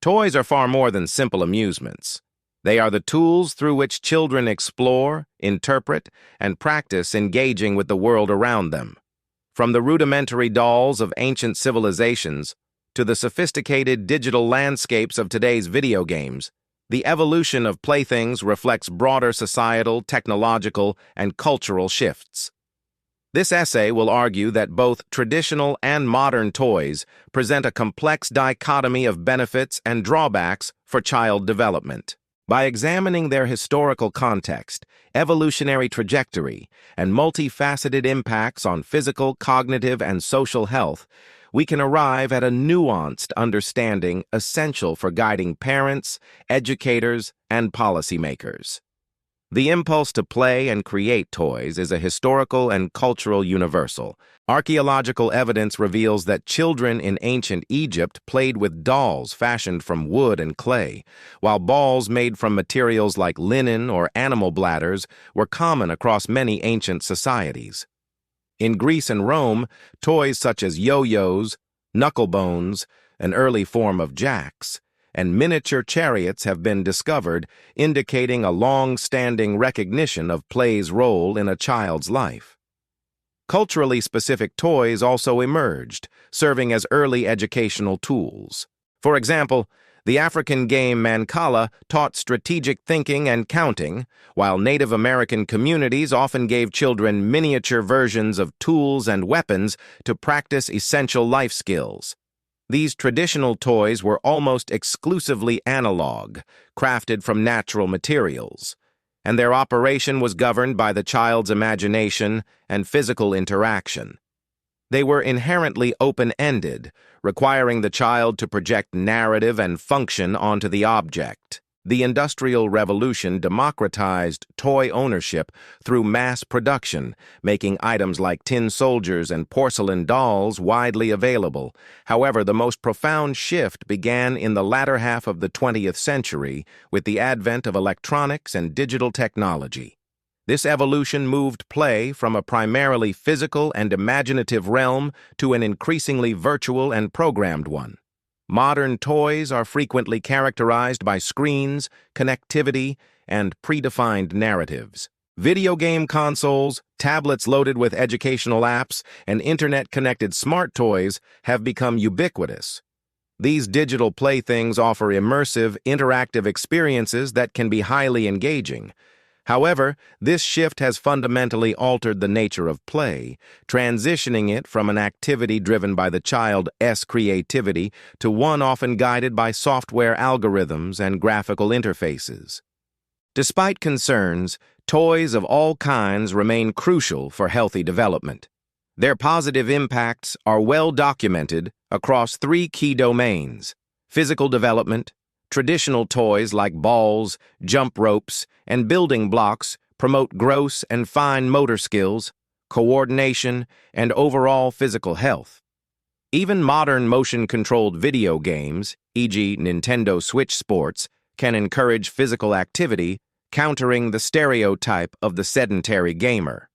Toys are far more than simple amusements. They are the tools through which children explore, interpret, and practice engaging with the world around them. From the rudimentary dolls of ancient civilizations to the sophisticated digital landscapes of today's video games, the evolution of playthings reflects broader societal, technological, and cultural shifts. This essay will argue that both traditional and modern toys present a complex dichotomy of benefits and drawbacks for child development. By examining their historical context, evolutionary trajectory, and multifaceted impacts on physical, cognitive, and social health, we can arrive at a nuanced understanding essential for guiding parents, educators, and policymakers. The impulse to play and create toys is a historical and cultural universal. Archaeological evidence reveals that children in ancient Egypt played with dolls fashioned from wood and clay, while balls made from materials like linen or animal bladders were common across many ancient societies. In Greece and Rome, toys such as yo-yos, knucklebones, an early form of jacks, and miniature chariots have been discovered, indicating a long-standing recognition of play's role in a child's life. Culturally specific toys also emerged, serving as early educational tools. For example, the African game Mancala taught strategic thinking and counting, while Native American communities often gave children miniature versions of tools and weapons to practice essential life skills. These traditional toys were almost exclusively analog, crafted from natural materials, and their operation was governed by the child's imagination and physical interaction. They were inherently open-ended, requiring the child to project narrative and function onto the object. The Industrial Revolution democratized toy ownership through mass production, making items like tin soldiers and porcelain dolls widely available. However, the most profound shift began in the latter half of the 20th century with the advent of electronics and digital technology. This evolution moved play from a primarily physical and imaginative realm to an increasingly virtual and programmed one. Modern toys are frequently characterized by screens, connectivity, and predefined narratives. Video game consoles, tablets loaded with educational apps, and internet-connected smart toys have become ubiquitous. These digital playthings offer immersive, interactive experiences that can be highly engaging. However, this shift has fundamentally altered the nature of play, transitioning it from an activity driven by the child's creativity to one often guided by software algorithms and graphical interfaces. Despite concerns, toys of all kinds remain crucial for healthy development. Their positive impacts are well documented across three key domains: physical development. Traditional toys like balls, jump ropes, and building blocks promote gross and fine motor skills, coordination, and overall physical health. Even modern motion-controlled video games, e.g. Nintendo Switch Sports, can encourage physical activity, countering the stereotype of the sedentary gamer.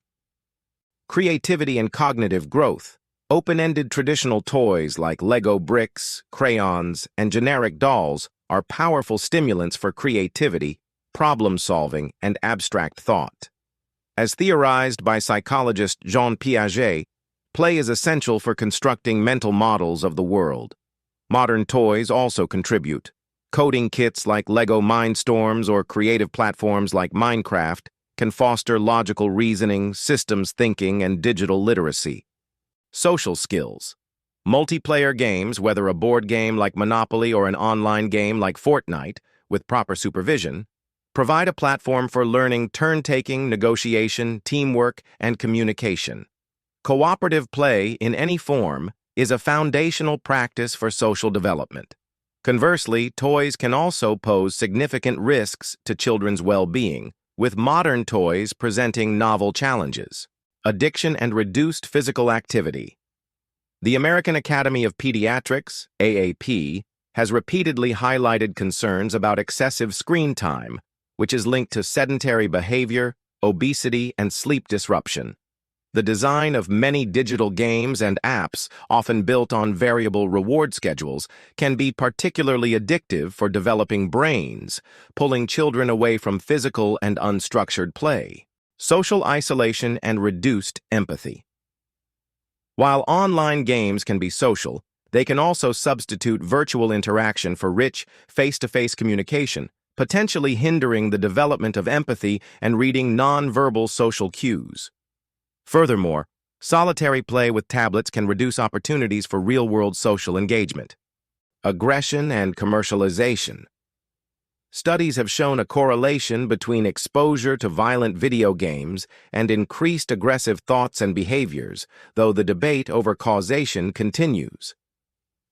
Creativity and cognitive growth. Open-ended traditional toys like Lego bricks, crayons, and generic dolls are powerful stimulants for creativity, problem-solving, and abstract thought. As theorized by psychologist Jean Piaget, play is essential for constructing mental models of the world. Modern toys also contribute. Coding kits like Lego Mindstorms or creative platforms like Minecraft can foster logical reasoning, systems thinking, and digital literacy. Social skills. Multiplayer games, whether a board game like Monopoly or an online game like Fortnite, with proper supervision, provide a platform for learning turn-taking, negotiation, teamwork, and communication. Cooperative play in any form is a foundational practice for social development. Conversely, toys can also pose significant risks to children's well-being, with modern toys presenting novel challenges. Addiction and reduced physical activity. The American Academy of Pediatrics, AAP, has repeatedly highlighted concerns about excessive screen time, which is linked to sedentary behavior, obesity, and sleep disruption. The design of many digital games and apps, often built on variable reward schedules, can be particularly addictive for developing brains, pulling children away from physical and unstructured play. Social isolation and reduced empathy. While online games can be social, they can also substitute virtual interaction for rich, face-to-face communication, potentially hindering the development of empathy and reading nonverbal social cues. Furthermore, solitary play with tablets can reduce opportunities for real-world social engagement. Aggression and commercialization. Studies have shown a correlation between exposure to violent video games and increased aggressive thoughts and behaviors, though the debate over causation continues.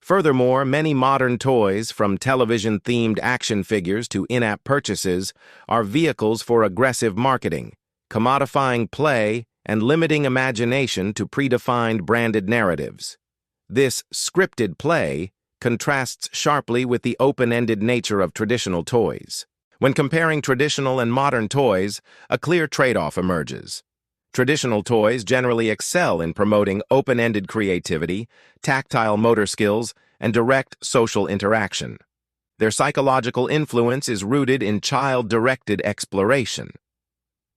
Furthermore, many modern toys, from television-themed action figures to in-app purchases, are vehicles for aggressive marketing, commodifying play and limiting imagination to predefined branded narratives. This scripted play contrasts sharply with the open-ended nature of traditional toys. When comparing traditional and modern toys, a clear trade-off emerges. Traditional toys generally excel in promoting open-ended creativity, tactile motor skills, and direct social interaction. Their psychological influence is rooted in child-directed exploration.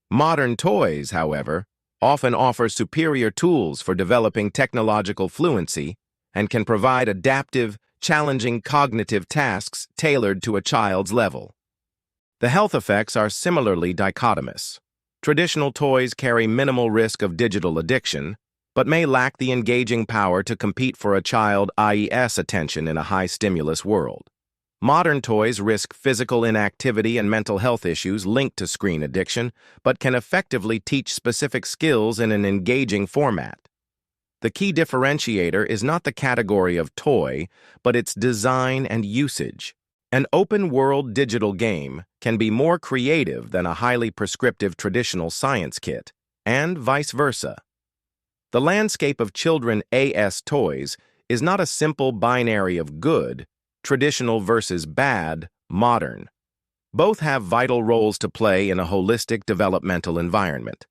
Modern toys, however, often offer superior tools for developing technological fluency and can provide adaptive, challenging cognitive tasks tailored to a child's level. The health effects are similarly dichotomous. Traditional toys carry minimal risk of digital addiction, but may lack the engaging power to compete for a child's attention in a high-stimulus world. Modern toys risk physical inactivity and mental health issues linked to screen addiction, but can effectively teach specific skills in an engaging format. The key differentiator is not the category of toy, but its design and usage. An open-world digital game can be more creative than a highly prescriptive traditional science kit, and vice versa. The landscape of children's toys is not a simple binary of good, traditional versus bad, modern. Both have vital roles to play in a holistic developmental environment.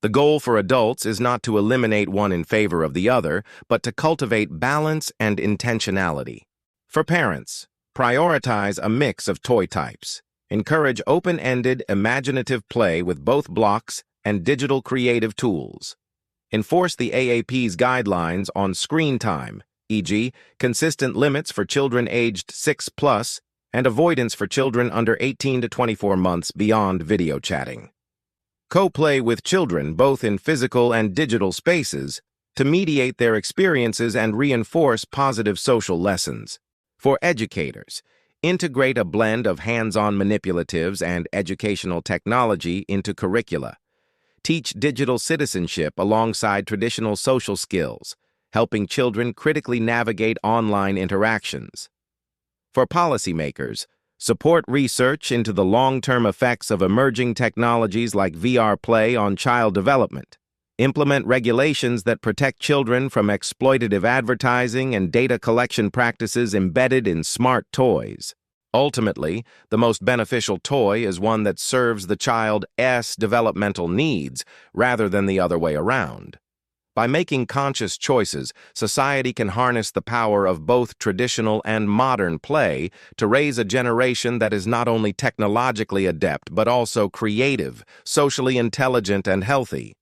The goal for adults is not to eliminate one in favor of the other, but to cultivate balance and intentionality. For parents, prioritize a mix of toy types. Encourage open-ended, imaginative play with both blocks and digital creative tools. Enforce the AAP's guidelines on screen time, e.g., consistent limits for children aged 6+ and avoidance for children under 18 to 24 months beyond video chatting. Co-play with children both in physical and digital spaces to mediate their experiences and reinforce positive social lessons. For educators, integrate a blend of hands-on manipulatives and educational technology into curricula. Teach digital citizenship alongside traditional social skills, helping children critically navigate online interactions. For policymakers, support research into the long-term effects of emerging technologies like VR play on child development. Implement regulations that protect children from exploitative advertising and data collection practices embedded in smart toys. Ultimately, the most beneficial toy is one that serves the child's developmental needs rather than the other way around. By making conscious choices, society can harness the power of both traditional and modern play to raise a generation that is not only technologically adept but also creative, socially intelligent, and healthy.